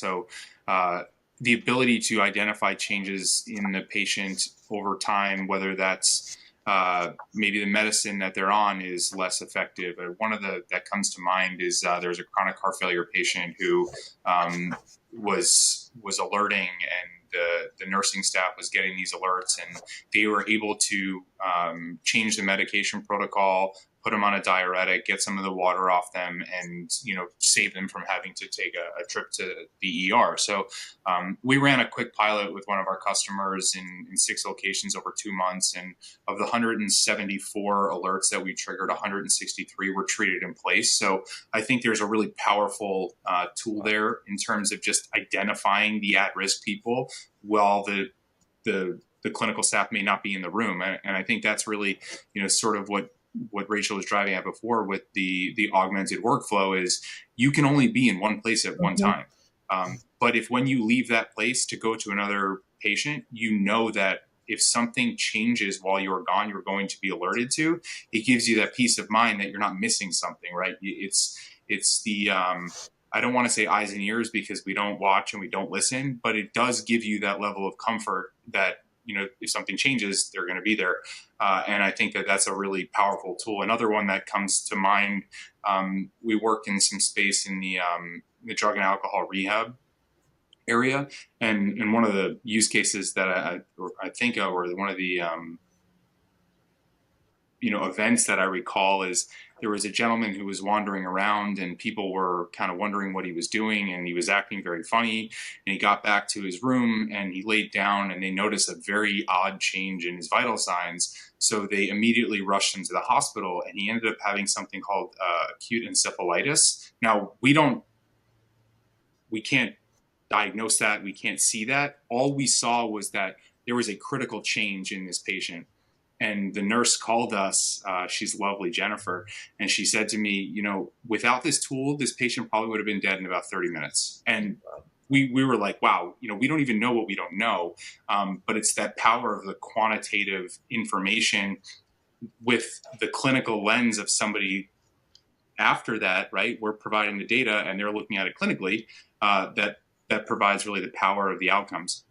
So the ability to identify changes in the patient over time, whether that's maybe the medicine that they're on is less effective. One of the that comes to mind is there's a chronic heart failure patient who was alerting, and the nursing staff was getting these alerts, and they were able to change the medication protocol, put them on a diuretic, get some of the water off them, and save them from having to take a trip to the ER. So we ran a quick pilot with one of our customers in 6 locations over 2 months, and of the 174 alerts that we triggered, 163 were treated in place. So I think there's a really powerful tool there in terms of just identifying the at-risk people while the clinical staff may not be in the room. And I think that's really, sort of what Rachel was driving at before with the augmented workflow is you can only be in one place at one time. But if when you leave that place to go to another patient, that if something changes while you're gone, you're going to be alerted to, it gives you that peace of mind that you're not missing something, right? It's the, I don't want to say eyes and ears because we don't watch and we don't listen, but it does give you that level of comfort that, if something changes, they're going to be there. And I think that that's a really powerful tool. Another one that comes to mind, we work in some space in the drug and alcohol rehab area. And one of the use cases that I think of, or one of the, events that I recall is there was a gentleman who was wandering around and people were kind of wondering what he was doing, and he was acting very funny, and he got back to his room and he laid down and they noticed a very odd change in his vital signs. So they immediately rushed him to the hospital, and he ended up having something called acute encephalitis. Now we can't diagnose that. We can't see that. All we saw was that there was a critical change in this patient. And the nurse called us, she's lovely, Jennifer, and she said to me, without this tool, this patient probably would have been dead in about 30 minutes. And we were like, wow, we don't even know what we don't know. But it's that power of the quantitative information with the clinical lens of somebody after that, right? We're providing the data and they're looking at it clinically, that provides really the power of the outcomes.